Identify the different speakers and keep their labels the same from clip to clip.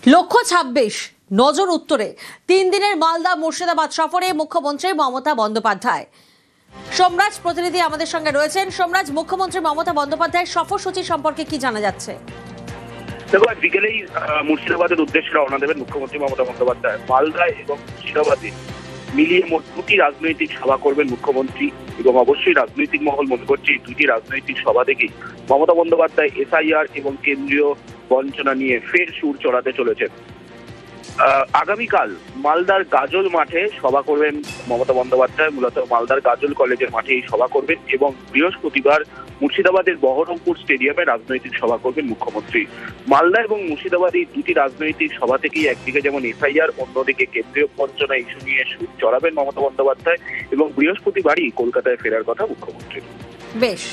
Speaker 1: লক্ষ্য 26 নজর উত্তরে 3 দিনের মালদা মুর্শিদাবাদ সফরে মুখ্যমন্ত্রী মমতা বন্দ্যোপাধ্যায়। সোমরাজ প্রতিনিধি আমাদের সঙ্গে রয়েছেন। সোমরাজ, মুখ্যমন্ত্রী মমতা বন্দ্যোপাধ্যায়ের সফরসূচি সম্পর্কে কি জানা যাচ্ছে?
Speaker 2: দেখো, বিকেলেই মুর্শিদাবাদের উদ্দেশ্যে রওনা দেবেন মুখ্যমন্ত্রী মমতা বন্দ্যোপাধ্যায়। মালদায় এবং মুর্শিদাবাদে মিলিয়ে মোট 2টি রাজনৈতিক সভা করবেন মুখ্যমন্ত্রী এবং অবশ্যই রাজনৈতিক মহল মনে করছে এই 2টি রাজনৈতিক সভা থেকেই মমতা বন্দ্যোপাধ্যায় এসআইআর এবং কেন্দ্রীয় বঞ্চনা নিয়ে ফের সুর চড়াতে চলেছেন। আগামীকাল মালদার গাজল মাঠে সভা করবেন মমতা বন্দ্যোপাধ্যায়। মূলত মালদার গাজল কলেজের মাঠে এই সভা করবেন এবং বৃহস্পতিবার মুর্শিদাবাদের বহরমপুর স্টেডিয়ামে রাজনৈতিক সভা করবেন মুখ্যমন্ত্রী। মালদা এবং মুর্শিদাবাদ এই 2টি রাজনৈতিক সভা থেকেই একদিকে যেমন এসআইআর, অন্যদিকে কেন্দ্রীয় বঞ্চনা ইস্যু নিয়ে সুর চড়াবেন মমতা বন্দ্যোপাধ্যায় এবং বৃহস্পতিবারই কলকাতায় ফেরার কথা মুখ্যমন্ত্রীর।
Speaker 1: বেশ,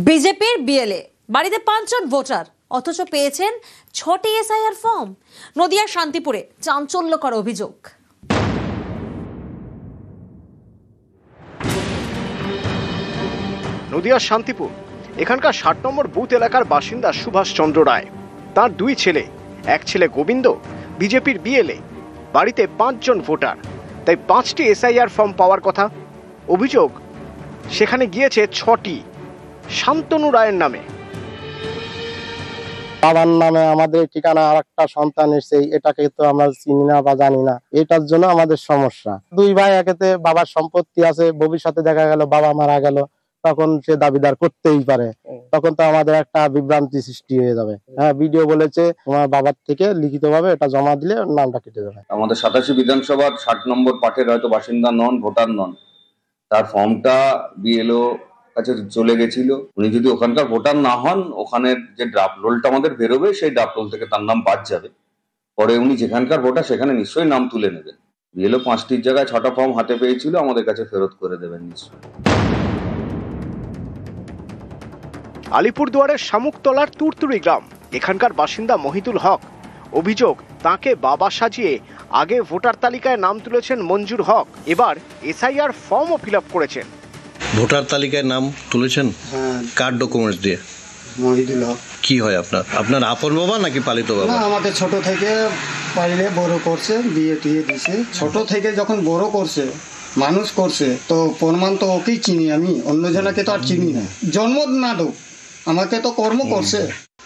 Speaker 1: বিজেপির বিএলএ বাড়িতে 5 জন ভোটার, অথচ পেয়েছেন 6টি এসআইআর ফর্ম। নদিয়ার শান্তিপুরে চাঞ্চল্যকর অভিযোগ।
Speaker 3: নদিয়ার শান্তিপুর, এখানকার 60 নম্বর বুথ এলাকার বাসিন্দা সুভাষ চন্দ্র রায়, তার 2 ছেলে, এক ছেলে গোবিন্দ বিজেপির বিএলএ, বাড়িতে 5 জন ভোটার, তাই 5টি এসআইআর ফর্ম পাওয়ার কথা। অভিযোগ সেখানে গিয়েছে 6টি শান্তনু রায়ের নামে।
Speaker 4: বাবার নামে আমাদের ঠিকানা আর একটা সন্তান এসে, এটাকে তো আমরা চিনি না বা জানি না, এটার জন্য আমাদের সমস্যা। 2 ভাই একেতে বাবার সম্পত্তি আছে, ভবিষ্যতে দেখা গেল বাবা মারা গেল, তখন সে দাবিদার করতেই পারে, তখন তো আমাদের একটা বিভ্রান্তি সৃষ্টি হয়ে যাবে। হ্যাঁ, ভিডিও বলেছে তোমার বাবার থেকে লিখিতভাবে এটা জমা দিলে নামটা কেটে যাবে।
Speaker 5: আমাদের 87 বিধানসভার 60 নম্বর পার্টের হয়তো বাসিন্দা নন, ভোটার নন, তার ফর্মটা বিএলও কাছে চলে গেছিল। উনি যদি ওখানকার ভোটার না হন, ওখানের যে ড্রাফট রোলটা আমাদের বেরোবে সেই ড্রাফট রোল থেকে তার নাম বাদ যাবে। পরে উনি যেখানকার ভোটার সেখানে নিশ্চয়ই নাম তুলে নেবেন। বিএলও 5টির জায়গায় 6টা ফর্ম হাতে পেয়েছিল, আমাদের কাছে ফেরত করে দেবেন নিশ্চয়ই।
Speaker 3: আলিপুরদুয়ারের শামুকতলার তুরতুরি গ্রাম, এখানকার বাসিন্দা মহিদুল হক। অভিযোগ, তাকে বাবা সাজিয়ে আগে ভোটার তালিকায় নাম তুলেছেন মঞ্জুর হক, এবার এসআইআর ফর্মও ফিল আপ করেছেন।
Speaker 6: ভোটার তালিকায় নাম তুলেছেন?
Speaker 4: হ্যাঁ,
Speaker 6: কার ডকুমেন্টস দিয়ে?
Speaker 4: মহিদুল হক।
Speaker 6: কি হয় আপনার আপন বাবা নাকি পালিত বাবা?
Speaker 4: না, আমাকে ছোট থেকে পাইলে বড় করছে, বিয়ে টিয়ে দিছে। ছোট থেকে যখন বড় করছে, মানুষ করছে, তো প্রমাণ তো ওকেই চিনি আমি, অন্য জনকে তো আর চিনি না। জন্ম না দোক, আমাকে তো কর্ম করছে।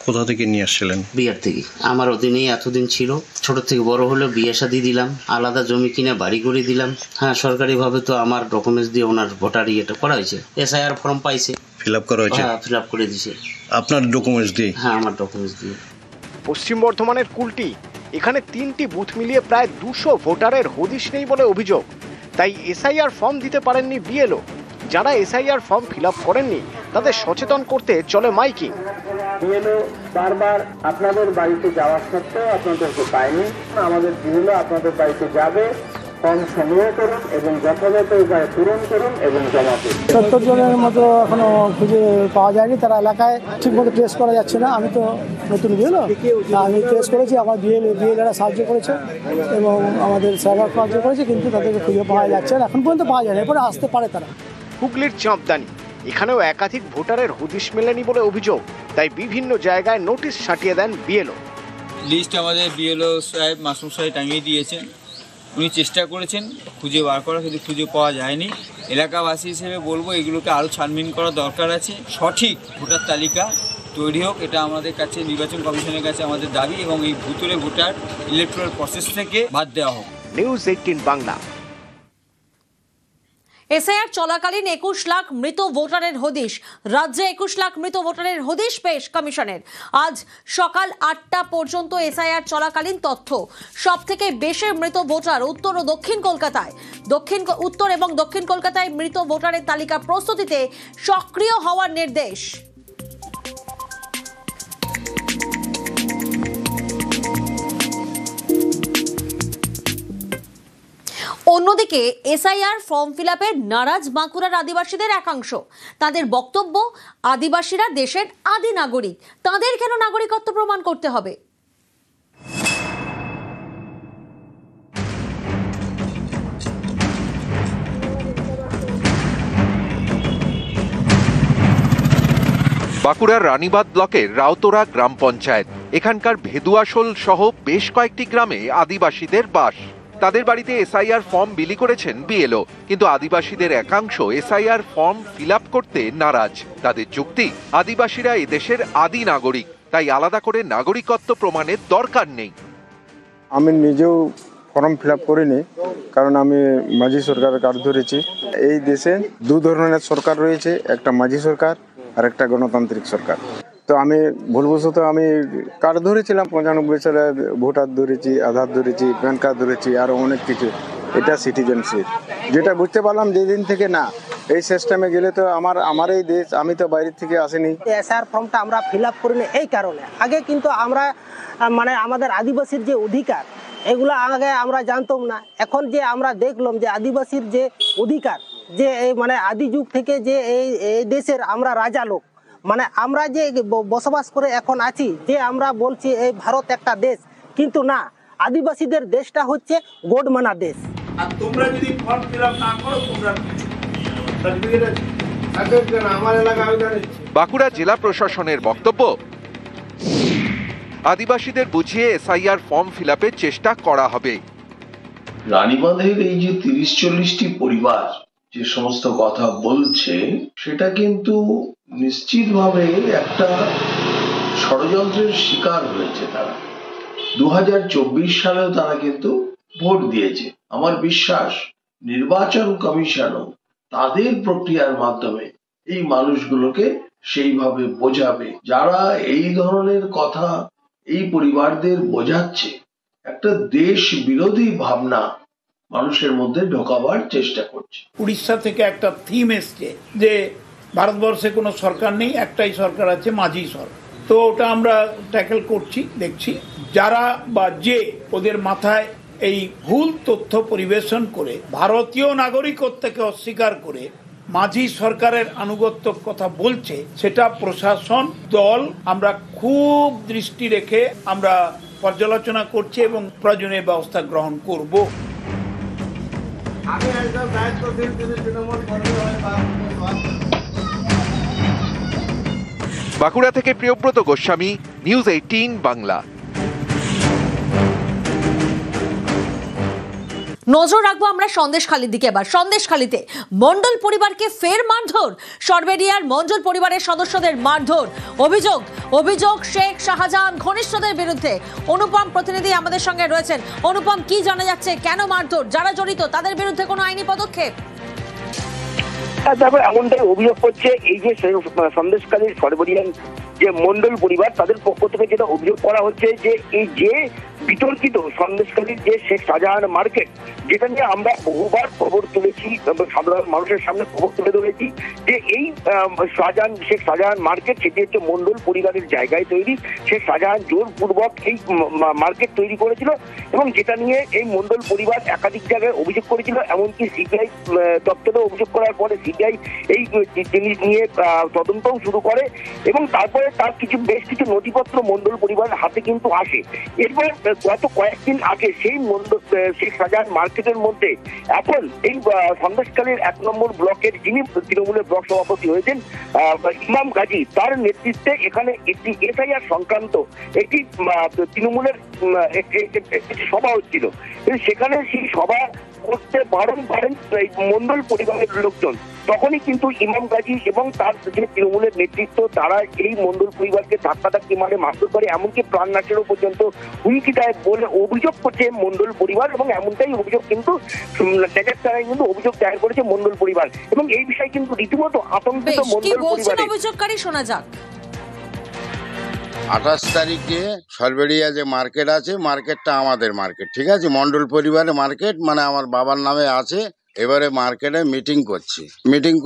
Speaker 6: কোথা থেকে নিয়ে আসছিলেন?
Speaker 7: বিহার থেকে। আমার অধীনেই এতদিন ছিল, ছোট থেকে বড় হলো, বিয়ে শাদী দিলাম, আলাদা জমি কিনে বাড়ি করে দিলাম। হ্যাঁ, সরকারি ভাবে তো আমার ডকুমেন্টস দিয়ে ওনার ভোটার ইয়েটা করা হয়েছে, এসআইআর ফর্ম পাইছে,
Speaker 6: ফিল আপ করা হয়েছে?
Speaker 7: হ্যাঁ, ফিল আপ করে দিয়েছে।
Speaker 6: আপনার ডকুমেন্টস দিয়ে?
Speaker 7: হ্যাঁ, আমার ডকুমেন্টস দিয়ে।
Speaker 3: পশ্চিম বর্ধমানের কুলটি, এখানে 3টি বুথ মিলিয়ে প্রায় 200 ভোটারের হদিশ নেই বলে অভিযোগ, তাই এসআইআর ফর্ম দিতে পারেননি বিএলও। যারা এসআইআর ফর্ম ফিল আপ করেননি তাদের সচেতন করতে চলে মাইকিং।
Speaker 8: বিএলও বারবার আপনাদের বাড়িতে যাওয়া সত্ত্বেও আপনাদেরকে পায়নি। আমাদের বিএলও আপনাদের বাড়িতে যাবে, ফর্ম সংগ্রহ করুন এবং যথাযথ উপায়ে পূরণ করুন এবং জমা করুন।
Speaker 9: 70 জনের মতো এখনো খুঁজে পাওয়া যায়নি, তারা এলাকায় ঠিকমতো ট্রেস করা যাচ্ছে না। আমি তো নতুন বিএলও, আমি ট্রেস করেছি, আমার বিএলএরা সাহায্য করেছে এবং আমাদের সার্ভার সাহায্য করেছে, কিন্তু তাদেরকে খুঁজে পাওয়া যাচ্ছে না, এখন পর্যন্ত পাওয়া যায় না। এরপরে আসতে পারে তারা।
Speaker 3: হুগলির চাঁপদানি, এখানেও একাধিক ভোটারের হদিশ মেলেনি বলে অভিযোগ, তাই বিভিন্ন জায়গায় নোটিশ ছাটিয়ে দেন বিএলও।
Speaker 10: লিস্ট আমাদের বিএলও সাহেব, মাসুম সাহেব টাঙিয়ে দিয়েছেন। উনি চেষ্টা করেছেন খুঁজে বার করা, কিন্তু খুঁজে পাওয়া যায়নি। এলাকাবাসী হিসেবে বলবো এগুলোকে আরও ছানবিন করা দরকার আছে। সঠিক ভোটার তালিকা তৈরি হোক, এটা আমাদের কাছে নির্বাচন কমিশনের কাছে আমাদের দাবি, এবং এই ভুতুরে ভোটার ইলেকট্রাল প্রসেস থেকে বাদ দেওয়া হোক।
Speaker 3: নিউজ 18 বাংলা।
Speaker 1: এসআইআর চলাকালীন 21 লাখ মৃত ভোটারের হদিশ। রাজ্যে 21 লাখ মৃত ভোটারের হদিশ পেশ কমিশনের। আজ সকাল 8টা পর্যন্ত এসআইআর চলাকালীন তথ্য। সব থেকে বেশি মৃত ভোটার উত্তর ও দক্ষিণ কলকাতায়। উত্তর এবং দক্ষিণ কলকাতায় মৃত ভোটারের তালিকা প্রস্তুতিতে সক্রিয় হওয়ার নির্দেশ। অন্যদিকে এসআইআর ফর্ম ফিল আপের নারাজ বাঁকুড়ার আদিবাসীদের একাংশ। তাদের বক্তব্য, আদিবাসীরা দেশের আদি নাগরিক, তাদের কেন নাগরিকত্ব প্রমাণ করতে হবে?
Speaker 11: বাঁকুড়ার রানীবাঁধ ব্লকের রাউতরা গ্রাম পঞ্চায়েত। এখানকার ভেদুয়াশোল সহ বেশ কয়েকটি গ্রামে আদিবাসীদের বাস। তাদের বাড়িতে এসআইআর ফর্ম বিলি করেছেন বিএলও, কিন্তু আদিবাসীদের একাংশ এসআইআর ফর্ম ফিল আপ করতে নারাজ। তাদের যুক্তি, আদিবাসীরা এদেশের আদি নাগরিক, তাই আলাদা করে নাগরিকত্ব প্রমাণের দরকার নেই।
Speaker 12: আমি নিজেও ফর্ম ফিল আপ করিনি, কারণ আমি মাঝি সরকারের কার্ড ধরেছি। এই দেশে দু ধরনের সরকার রয়েছে, একটা মাঝি সরকার আর একটা গণতান্ত্রিক সরকার। তো আমি ভুলবশত আমি কার্ড ধরেছিলাম, 95 সালে ভোটার ধরেছি, আধার ধরেছি, প্যান কার্ড ধরেছি, আরও অনেক কিছু। এটা সিটিজেনশিপ, যেটা বুঝতে পারলাম যেদিন থেকে না এই সিস্টেমে গেলে তো আমার এই দেশ, আমি তো বাইরে থেকে আসিনি।
Speaker 13: এসআর ফর্মটা আমরা ফিল আপ করিনি এই কারণে। আগে কিন্তু আমরা আমাদের আদিবাসীর যে অধিকার, এগুলো আগে আমরা জানতাম না। এখন যে আমরা দেখলাম যে আদিবাসীর যে অধিকার, যে আদি যুগ থেকে যে এই দেশের আমরা রাজা লোক, আমরা যে বসবাস করে এখন আছি, যে আমরা বলছি এই ভারত একটা দেশ, কিন্তু না, আদিবাসীদের দেশটা হচ্ছে গোডমানা দেশ।
Speaker 14: আর তোমরা যদি ফর্ম ফিল আপ না করো, তোমরা
Speaker 11: বাঁকুড়া জেলা প্রশাসনের বক্তব্য, আদিবাসীদের বুঝিয়ে এসআইআর ফর্ম ফিল আপের চেষ্টা করা হবে।
Speaker 14: রানীবাঁধের এই যে 30-40টি পরিবার যে সমস্ত কথা বলছে, সেটা কিন্তু নিশ্চিতভাবে একটা ষড়যন্ত্রের শিকার হয়েছে তারা। 2024 সালেও তারা কিন্তু ভোট দিয়েছে। আমার বিশ্বাস নির্বাচন কমিশনও তাদের প্রক্রিয়ার মাধ্যমে এই মানুষগুলোকে সেইভাবে বোঝাবে। যারা এই ধরনের কথা এই পরিবারদের বোঝাচ্ছে, একটা দেশ বিরোধী ভাবনা মানুষের মধ্যে ঢোকাবার চেষ্টা করছে।
Speaker 15: উড়িষ্যা থেকে একটা থিম এসছে যে ভারতবর্ষে কোনো সরকার নেই, একটাই সরকার আছে, মাঝি সরকার। তো ওটা আমরা ট্যাকেল করছি, দেখছি। যারা বা যে ওদের মাথায় এই ভুল তথ্য পরিবেশন করে ভারতীয় নাগরিকত্বকে অস্বীকার করে মাঝি সরকারের আনুগত্য কথা বলছে, সেটা প্রশাসন দল আমরা খুব দৃষ্টি রেখে আমরা পর্যালোচনা করছি এবং প্রয়োজনীয় ব্যবস্থা গ্রহণ করব।
Speaker 11: বাঁকুড়া থেকে প্রিয়ব্রত গোস্বামী, নিউজ 18 বাংলা।
Speaker 1: নজর রাখবো আমরা সন্দেশখালীর দিকে। এবার সন্দেশখালীতে মণ্ডল পরিবারকে ফের মারধর, সরবেরিয়ার মণ্ডল পরিবারের সদস্যদের মারধর। অভিযোগ শেখ শাহজাহান ঘনিষ্ঠদের বিরুদ্ধে। অনুপম প্রতিনিধি আমাদের সঙ্গে রয়েছেন। অনুপম, কি জানা যাচ্ছে, কেন মারধর, যারা জড়িত তাদের বিরুদ্ধে কোনো আইনি পদক্ষেপ?
Speaker 2: তারপর এমনটাই অভিযোগ করছে এই যে সন্দেশখালীর সরবেরিয়ান যে মণ্ডল পরিবার, তাদের পক্ষ থেকে যেটা অভিযোগ করা হচ্ছে যে এই যে বিতর্কিত সন্দেশখালীর যে শেখ শাহজাহান মার্কেট, যেটা নিয়ে আমরা বহুবার খবর তুলেছি, সাধারণ মানুষের সামনে খবর তুলে ধরেছি যে এই শেখ শাহজাহান মার্কেট, সেটি হচ্ছে মণ্ডল পরিবারের জায়গায় তৈরি। শেখ শাহজাহান জোরপূর্বক এই মার্কেট তৈরি করেছিল এবং যেটা নিয়ে এই মণ্ডল পরিবার একাধিক জায়গায় অভিযোগ করেছিল। এমনকি সিবিআই দপ্তরে অভিযোগ করার পরে সিবিআই এই জিনিস নিয়ে তদন্তও শুরু করে এবং তারপরে তার বেশ কিছু নথিপত্র মণ্ডল পরিবারের হাতে কিন্তু আসে। এরপর গত কয়েকদিন আগে সেই শেখ শাহজাহান মার্কেটের মধ্যে এখন এই সন্দেশখালীর 1 নম্বর ব্লকের যিনি তৃণমূলের ব্লক সভাপতি হয়েছেন ইমাম গাজী, তার নেতৃত্বে এখানে একটি এসআইআর সংক্রান্ত একটি তৃণমূলের একটি সভা হচ্ছিল। সেখানে সেই সভা করতে বারণ করেন এই মণ্ডল পরিবারের লোকজন। তখনই কিন্তু ইমাম গাজী এবং তার যে তৃণমূলের নেতৃত্ব, তারা এই মণ্ডল পরিবারকে ধাক্কাধাক্কি মারে, মারধর করে, এমনকি প্রাণনাশেরও পর্যন্ত হুমকি দেয় বলে অভিযোগ করছে মণ্ডল পরিবার। এবং এমনটাই অভিযোগ কিন্তু কিন্তু অভিযোগ দায়ের করেছে মণ্ডল পরিবার এবং এই বিষয়ে কিন্তু রীতিমতো আতঙ্কিত মণ্ডল পরিবার।
Speaker 1: অভিযোগকারী শোনা যাক।
Speaker 16: 28 তারিখে সরবেরিয়া যে মার্কেট আছে, মার্কেটটা আমাদের মার্কেট, ঠিক আছে, মণ্ডল পরিবারের মার্কেট, আমার বাবার নামে আছে। এবারে মার্কেটে মিটিং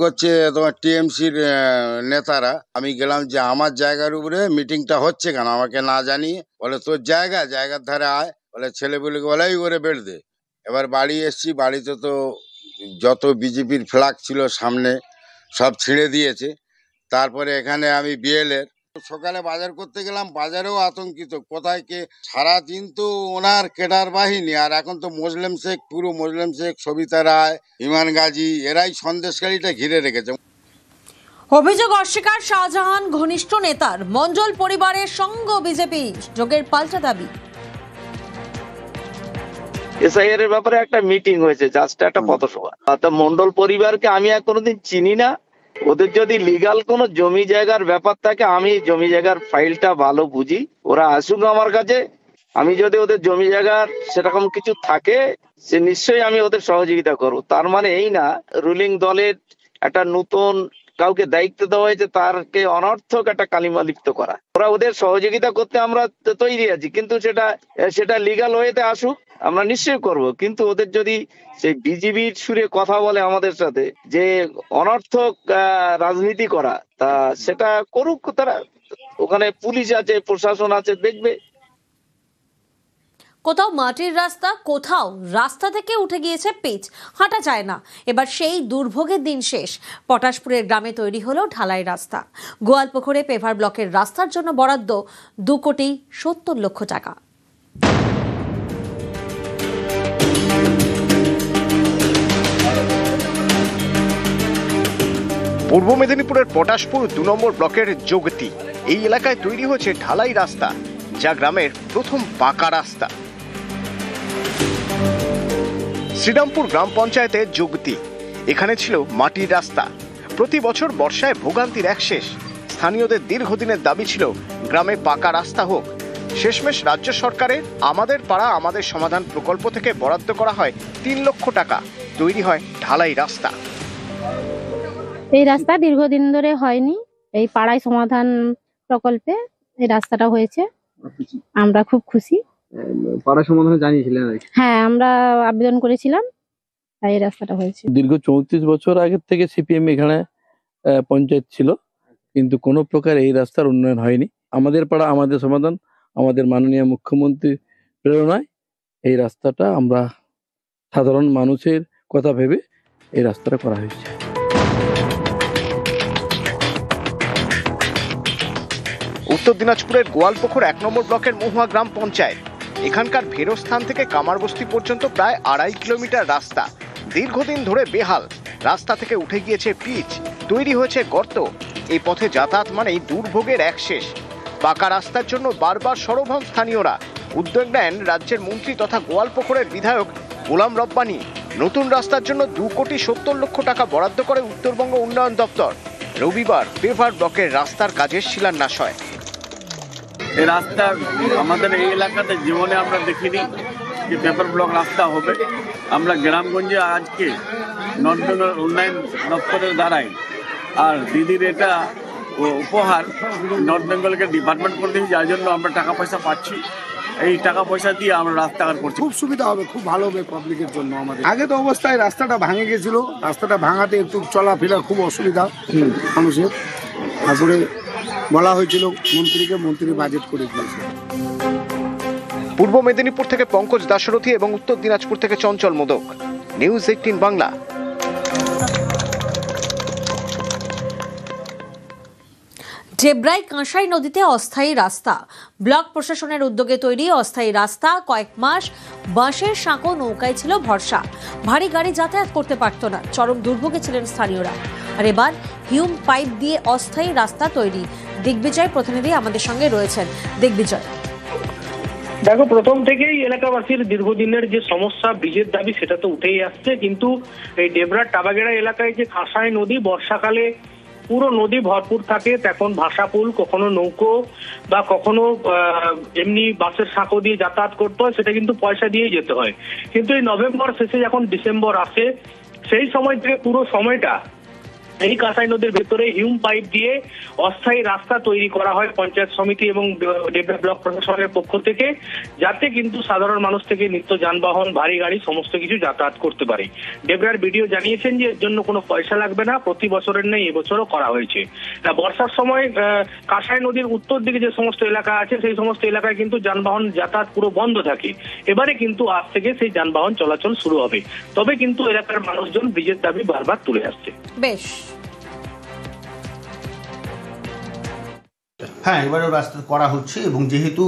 Speaker 16: করছে তোমার টিএমসির নেতারা। আমি গেলাম যে আমার জায়গার উপরে মিটিংটা হচ্ছে কেন, আমাকে না জানিয়ে। বলে তোর জায়গার ধারে আয়। বলে ছেলেগুলোকে বলে এই করে বেড় দে। এবার বাড়ি এসছি, বাড়িতে তো যত বিজেপির ফ্ল্যাগ ছিল সামনে সব ছিঁড়ে দিয়েছে। তারপরে এখানে আমি বিএলের সকালে বাজার করতে গেলাম, বাজারেও আতঙ্কিত, কোথায় কে। সারাদিন তো ওনার কেডার বাহিনী, আর এখন তো মুসলিম শেখ, পুরো মুসলিম শেখ, সবিতা রায়, ইমান গাজী, এরাই সন্দেশখালীটা ঘিরে রেখেছে।
Speaker 1: অভিযোগ অস্বীকার শাহজাহান ঘনিষ্ঠ নেতার, মণ্ডল পরিবারের সঙ্গ বিজেপি, যোগের পাল্টা দাবি।
Speaker 17: এসআইআর এর ব্যাপারে একটা মিটিং হয়েছে, জাস্ট একটা পথসভা। তো মণ্ডল পরিবারকে আমি আর কোনোদিন চিনি না। ওদের যদি লিগাল কোনো জমি জায়গার ব্যাপার থাকে, আমি জমি জায়গার ফাইলটা ভালো বুঝি, ওরা আসুক আমার কাছে। আমি যদি ওদের জমি জায়গার সেরকম কিছু থাকে, সে নিশ্চয়ই আমি ওদের সহযোগিতা করবো। তার মানে এই না রুলিং দলের একটা নতুন কাউকে দায়িত্ব দেওয়া হয়েছে তারকে অনর্থক একটা কালিমা লিপ্ত করা। ওরা ওদের সহযোগিতা করতে আমরা তৈরি আছি, কিন্তু সেটা লিগাল ওয়েতে আসুক, আমরা নিশ্চয়ই করব। কিন্তু ওদের যদি সেই বিজেপির সুরে কথা বলে আমাদের সাথে, যে অনর্থক রাজনীতি করা, তা সেটা করুক তারা। ওখানে পুলিশ আছে, প্রশাসন আছে, দেখবে।
Speaker 1: কোথাও মাটির রাস্তা, কোথাও রাস্তা থেকে উঠে গিয়েছে পিচ, হাঁটা যায় না। এবার সেই দুর্ভোগের দিন শেষ। পটাশপুরের গ্রামে তৈরি হলো ঢালাই রাস্তা। গোয়ালপুকুরে পেভার ব্লকের রাস্তার জন্য বরাদ্দ 2,70,00,000 টাকা।
Speaker 3: পূর্ব মেদিনীপুরের পটাশপুর 2 নম্বর ব্লকের যোগতি, এই এলাকায় তৈরি হয়েছে ঢালাই রাস্তা, যা গ্রামের প্রথম পাকা রাস্তা। শ্রীরামপুর গ্রাম পঞ্চায়েতের যোগতি, এখানে ছিল মাটির রাস্তা। প্রতি বছর বর্ষায় ভোগান্তির এক শেষ। স্থানীয়দের দীর্ঘদিনের দাবি ছিল গ্রামে পাকা রাস্তা হোক। শেষমেশ রাজ্য সরকারের আমাদের পাড়া আমাদের সমাধান প্রকল্প থেকে বরাদ্দ করা হয় 3 লক্ষ টাকা। তৈরি হয় ঢালাই রাস্তা।
Speaker 18: এই রাস্তা দীর্ঘদিন ধরে হয়নি, এই পাড়ায় সমাধান প্রকল্পে এই রাস্তাটা হয়েছে। আমরা খুব খুশি।
Speaker 19: পাড়া সমাধানে জানিয়েছিলেন?
Speaker 18: হ্যাঁ, আমরা আবেদন করেছিলাম, তাই এই রাস্তাটা হয়েছে।
Speaker 19: দীর্ঘ 34 বছর আগের থেকে সিপিএম এখানে পঞ্চায়েত ছিল, কিন্তু কোনো প্রকার এই রাস্তার উন্নয়ন হয়নি। আমাদের পাড়া আমাদের সমাধান, আমাদের মাননীয় মুখ্যমন্ত্রী প্রেরণায় এই রাস্তাটা আমরা সাধারণ মানুষের কথা ভেবে এই রাস্তাটা করা হয়েছে।
Speaker 3: উত্তর দিনাজপুরের গোয়ালপুকুর 1 নম্বর ব্লকের মহুয়া গ্রাম পঞ্চায়েত, এখানকার ভেরোস্থান থেকে কামারবস্তি পর্যন্ত প্রায় 2.5 কিলোমিটার রাস্তা দীর্ঘদিন ধরে বেহাল। রাস্তা থেকে উঠে গিয়েছে পিচ, তৈরি হয়েছে গর্ত। এই পথে যাতায়াত মানেই দুর্ভোগের এক শেষ। পাকা রাস্তার জন্য বারবার সরব হন স্থানীয়রা। উদ্যোগ নেন রাজ্যের মন্ত্রী তথা গোয়ালপুকুরের বিধায়ক গোলাম রব্বানী। নতুন রাস্তার জন্য 2,70,00,000 টাকা বরাদ্দ করে উত্তরবঙ্গ উন্নয়ন দপ্তর। রবিবার পেভার ব্লকের রাস্তার কাজের শিলান্যাস হয়।
Speaker 20: এই রাস্তা আমাদের এই এলাকাতে জীবনে আমরা দেখিনি যে পেপার ব্লক রাস্তা হবে। আমরা গ্রামগঞ্জে আজকে নর্থ বেঙ্গল উন্নয়ন দপ্তরের দ্বারাই আর দিদির এটা উপহার নর্থ বেঙ্গলকে ডিপার্টমেন্ট করে দিয়েছি, যার জন্য আমরা টাকা পয়সা পাচ্ছি। এই টাকা পয়সা দিয়ে আমরা রাস্তাঘাট করছি।
Speaker 21: খুব সুবিধা হবে, খুব ভালো হবে পাবলিকের জন্য। আমাদের আগে তো অবস্থায় রাস্তাটা ভাঙে গেছিল, রাস্তাটা ভাঙাতে একটু চলাফেরা খুব অসুবিধা মানুষের। তারপরে বলা হয়েছিল মন্ত্রীকে, মন্ত্রী বাজেট করে দিয়েছে।
Speaker 3: পূর্ব মেদিনীপুর থেকে পঙ্কজ দাশরথী এবং উত্তর দিনাজপুর থেকে চঞ্চল মোদক, নিউজ 18 বাংলা।
Speaker 1: ডেবরাই কাঁসাই নদীতে অস্থায়ী রাস্তা। ব্লক প্রশাসনের উদ্যোগে তৈরি অস্থায়ী রাস্তা। কয়েক মাস বাঁশের সাঁকো নৌকায় ছিল ভরসা। ভারী গাড়ি যাতায়াত করতে পারত না। চরম দুর্ভোগে ছিলেন স্থানীয়রা। আর এবার হিউম পাইপ দিয়ে অস্থায়ী রাস্তা তৈরি। দিগ্বিজয় প্রতিনিধি আমাদের সঙ্গে রয়েছেন। দিগ্বিজয়,
Speaker 22: দেখো, প্রথম থেকেই এলাকাবাসীর দীর্ঘদিনের যে সমস্যা, ব্রিজের দাবি, সেটা তো উঠেই আসছে। কিন্তু এই ডেবরার টাবাগেড়া এলাকায় যে কাঁসাই নদী, বর্ষাকালে পুরো নদী ভরপুর থাকে। তখন ভাষাপুল, কখনো নৌকো বা কখনো এমনি বাসের সাঁকো দিয়ে যাতায়াত করতে হয়, সেটা কিন্তু পয়সা দিয়েই যেতে হয়। কিন্তু এই নভেম্বর শেষে যখন ডিসেম্বর আসে, সেই সময় থেকে পুরো সময়টা এই কাঁসাই নদীর ভেতরে হিউম পাইপ দিয়ে অস্থায়ী রাস্তা তৈরি করা হয় পঞ্চায়েত সমিতি এবং ডেবরা ব্লক প্রশাসনের পক্ষ থেকে, যাতে কিন্তু সাধারণ মানুষ থেকে নিত্য যানবাহন, ভারী গাড়ি সমস্ত কিছু যাতায়াত করতে পারে। ডেবরার বিডিও জানিয়েছেন যে এর জন্য কোনো পয়সা লাগবে না, প্রতি বছরের নেই এবছরও করা হয়েছে। বর্ষার সময় কাঁসাই নদীর উত্তর দিকে যে সমস্ত এলাকা আছে, সেই সমস্ত এলাকায় কিন্তু যানবাহন যাতায়াত পুরো বন্ধ থাকে। এবারে কিন্তু আজ থেকে সেই যানবাহন চলাচল শুরু হবে। তবে কিন্তু এলাকার মানুষজন ব্রিজের দাবি বারবার তুলে আসছে।
Speaker 1: বেশ,
Speaker 23: হ্যাঁ, এবারেও রাস্তা করা হচ্ছে। এবং যেহেতু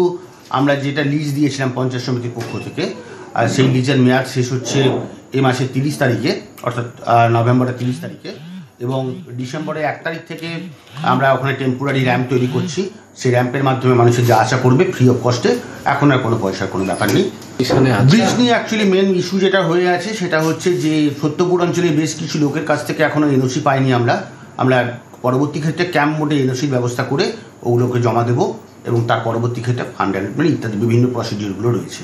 Speaker 23: আমরা যেটা লিজ দিয়েছিলাম পঞ্চায়েত সমিতির পক্ষ থেকে, আর সেই লিজের মেয়াদ শেষ হচ্ছে এই মাসের 30 তারিখে, অর্থাৎ নভেম্বরের 30 তারিখে। এবং ডিসেম্বরের 1 তারিখ থেকে আমরা ওখানে টেম্পোরারি র্যাম্প তৈরি করছি। সেই র্যাম্পের মাধ্যমে মানুষের যা আশা করবে ফ্রি অফ কস্টে, এখন আর কোনো পয়সার কোনো ব্যাপার নেই। ব্রিজ নিয়ে অ্যাকচুয়ালি মেন ইস্যু যেটা হয়ে আছে সেটা হচ্ছে যে সত্যপুর অঞ্চলে বেশ কিছু লোকের কাছ থেকে এখনও এনওসি পাইনি আমরা পরবর্তী ক্ষেত্রে ক্যাম্প মোডে এনওসির ব্যবস্থা করে ওগুলোকে জমা দেবো এবং তার পরবর্তী ক্ষেত্রে ফান্ড ইত্যাদি বিভিন্ন প্রসিডিউরগুলো রয়েছে।